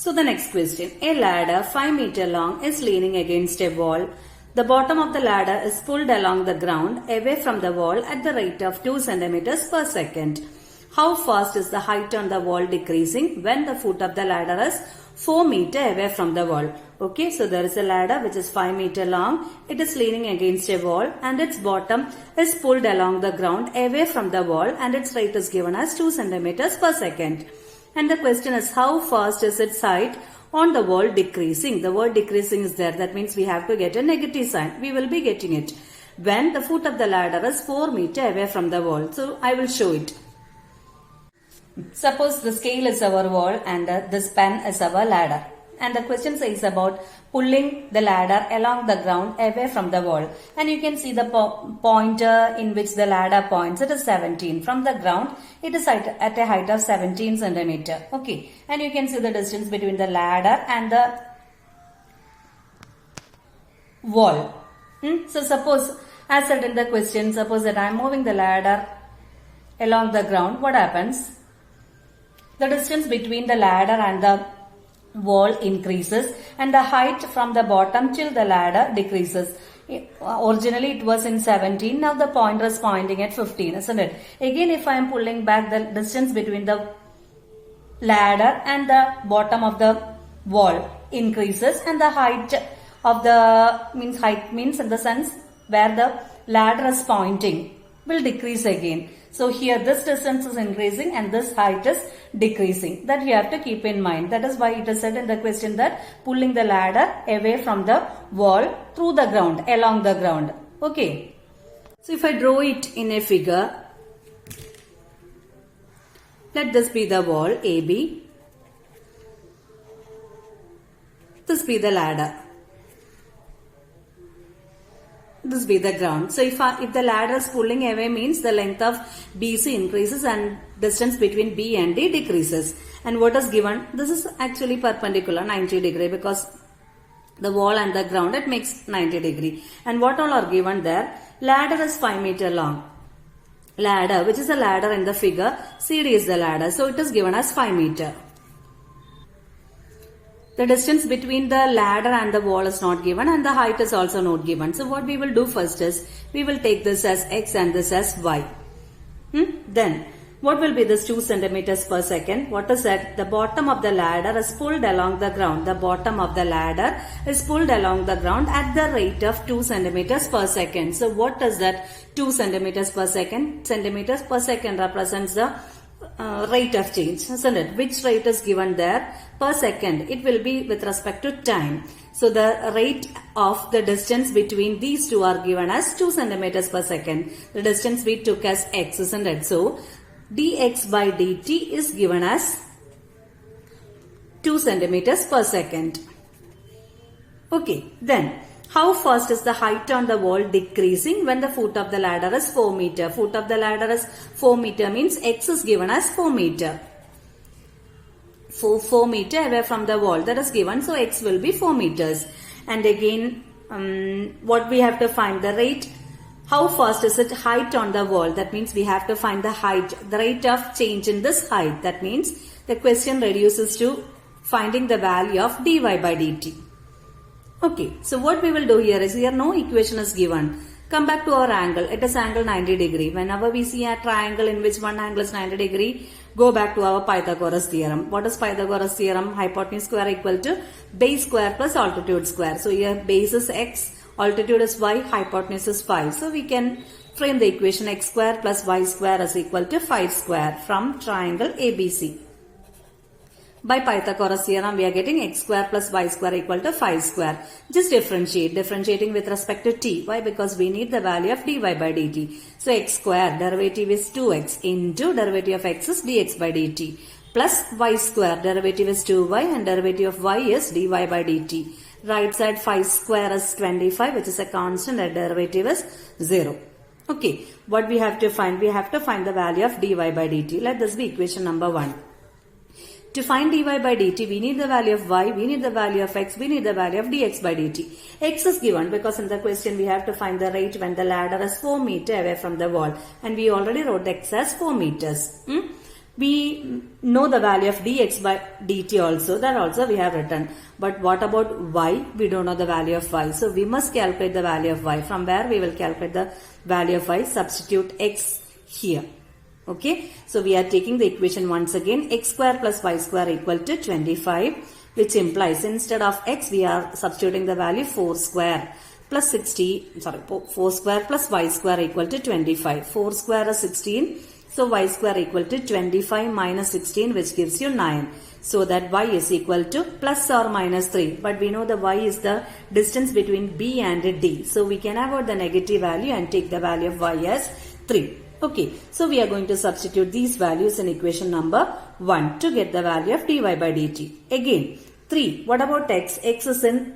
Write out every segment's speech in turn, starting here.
So the next question, a ladder 5 meter long is leaning against a wall. The bottom of the ladder is pulled along the ground away from the wall at the rate of 2 centimeters per second. How fast is the height on the wall decreasing when the foot of the ladder is 4 meter away from the wall? Okay, so there is a ladder which is 5 meter long. It is leaning against a wall and its bottom is pulled along the ground away from the wall and its rate is given as 2 centimeters per second. And the question is, how fast is its height on the wall decreasing? The word decreasing is there. That means we have to get a negative sign. We will be getting it when the foot of the ladder is 4 meter away from the wall. So I will show it. Suppose the scale is our wall and this pen is our ladder. And the question says about pulling the ladder along the ground away from the wall. And you can see the pointer in which the ladder points. It is 17. From the ground, it is at a height of 17 centimeter. Okay. And you can see the distance between the ladder and the wall. So suppose, as said in the question, suppose that I am moving the ladder along the ground. What happens? The distance between the ladder and the wall increases and the height from the bottom till the ladder decreases. Originally it was in 17, now the pointer is pointing at 15, isn't it? Again, if I am pulling back, the distance between the ladder and the bottom of the wall increases and the height of the height means in the sense where the ladder is pointing will decrease again. So here this distance is increasing and this height is decreasing. That you have to keep in mind. That is why it is said in the question that pulling the ladder away from the wall through the ground, along the ground. Okay. So if I draw it in a figure, let this be the wall AB. This be the ladder. This be the ground. So if the ladder is pulling away means the length of BC increases and distance between B and D decreases. And what is given? This is actually perpendicular 90 degree because the wall and the ground it makes 90 degree. And what all are given there? Ladder is 5 meter long. Ladder, which is a ladder in the figure, CD is the ladder. So it is given as 5 meter. The distance between the ladder and the wall is not given and the height is also not given. So what we will do first is, we will take this as X and this as Y. Then, what will be this 2 centimeters per second? What is that? The bottom of the ladder is pulled along the ground. The bottom of the ladder is pulled along the ground at the rate of 2 centimeters per second. So what is that? 2 centimeters per second. Centimeters per second represents the rate of change, isn't it? Which rate is given there? Per second. It will be with respect to time. So the rate of the distance between these two are given as 2 centimeters per second. The distance we took as X, isn't it? So dx by dt is given as 2 centimeters per second. Okay, then how fast is the height on the wall decreasing when the foot of the ladder is 4 meter? Foot of the ladder is 4 meter means X is given as 4 meter. 4 meter away from the wall, that is given. So X will be 4 meters. And again, what we have to find? The rate. How fast is it height on the wall? That means we have to find the height, the rate of change in this height. That means the question reduces to finding the value of dy by dt. Okay, so what we will do here is, here no equation is given. Come back to our angle. It is angle 90 degree. Whenever we see a triangle in which one angle is 90 degree, go back to our Pythagoras theorem. What is Pythagoras theorem? Hypotenuse square equal to base square plus altitude square. So here base is x, altitude is y, hypotenuse is 5. So we can frame the equation x square plus y square is equal to 5 square from triangle ABC. By Pythagoras theorem, we are getting x square plus y square equal to 5 square. Just differentiate. Differentiating with respect to t. Why? Because we need the value of dy by dt. So x square, derivative is 2x into derivative of x is dx by dt. Plus y square, derivative is 2y and derivative of y is dy by dt. Right side 5 square is 25, which is a constant and derivative is 0. Okay. What we have to find? We have to find the value of dy by dt. Let this be equation number 1. To find dy by dt, we need the value of y, we need the value of x, we need the value of dx by dt. X is given because in the question we have to find the rate when the ladder is 4 meter away from the wall. And we already wrote x as 4 meters. We know the value of dx by dt also, that also we have written. But what about y? We don't know the value of y. So we must calculate the value of y. From where we will calculate the value of y? Substitute x here. Okay. So we are taking the equation once again. X square plus y square equal to 25, which implies instead of x we are substituting the value 4 square plus 4 square plus y square equal to 25. 4 square is 16. So y square equal to 25 minus 16, which gives you 9. So that y is equal to plus or minus 3. But we know the y is the distance between B and D. So we can avoid the negative value and take the value of y as 3. Okay. So we are going to substitute these values in equation number 1 to get the value of dy by dt. Again, 3. What about x? X is in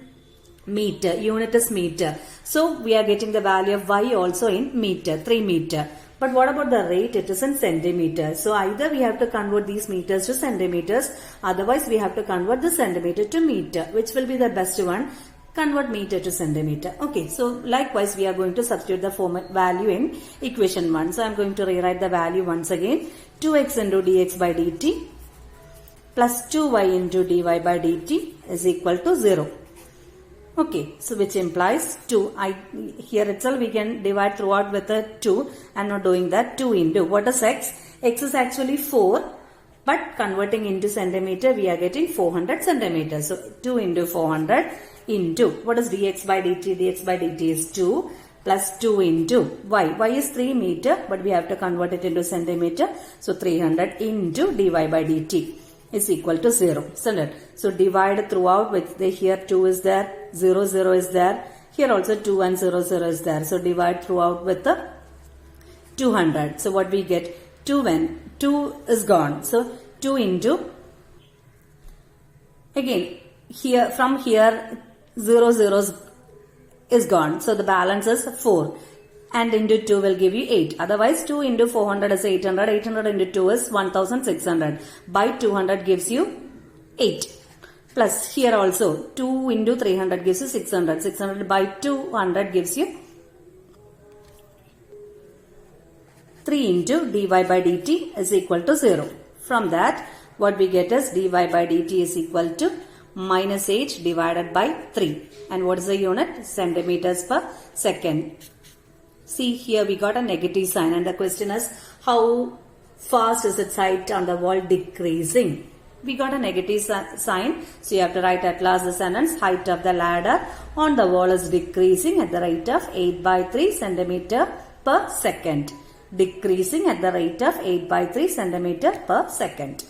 meter. Unit is meter. So we are getting the value of y also in meter. 3 meter. But what about the rate? It is in centimeters. So either we have to convert these meters to centimeters, otherwise we have to convert the centimeter to meter. Which will be the best one? Convert meter to centimeter. Okay, so likewise we are going to substitute the value in equation 1. So I am going to rewrite the value once again. 2x into dx by dt plus 2y into dy by dt is equal to 0. Okay, so which implies 2. Here itself we can divide throughout with a 2. I am not doing that. 2 into, what is x? X is actually 4, but converting into centimeter we are getting 400 centimeters. So 2 into 400 into, what is dx by dt? Dx by dt is 2 plus 2 into y. Y is 3 meter, but we have to convert it into centimeter. So 300 into dy by dt is equal to 0. So divide throughout with the, here 2 is there, 0, 0 is there. Here also 2 and 0, 0 is there. So divide throughout with the 200. So what we get? 2 when 2 is gone. So 2 into, again here from here 0, 0 is gone. So the balance is 4. And into 2 will give you 8. Otherwise 2 into 400 is 800. 800 into 2 is 1600. By 200 gives you 8. Plus here also 2 into 300 gives you 600. 600 by 200 gives you 3 into dy by dt is equal to 0. From that what we get is dy by dt is equal to minus 8 divided by 3. And what is the unit? Centimeters per second. See, here we got a negative sign and the question is how fast is its height on the wall decreasing? We got a negative sign, so you have to write at last the sentence, height of the ladder on the wall is decreasing at the rate of 8 by 3 centimeter per second. Decreasing at the rate of 8 by 3 centimeter per second.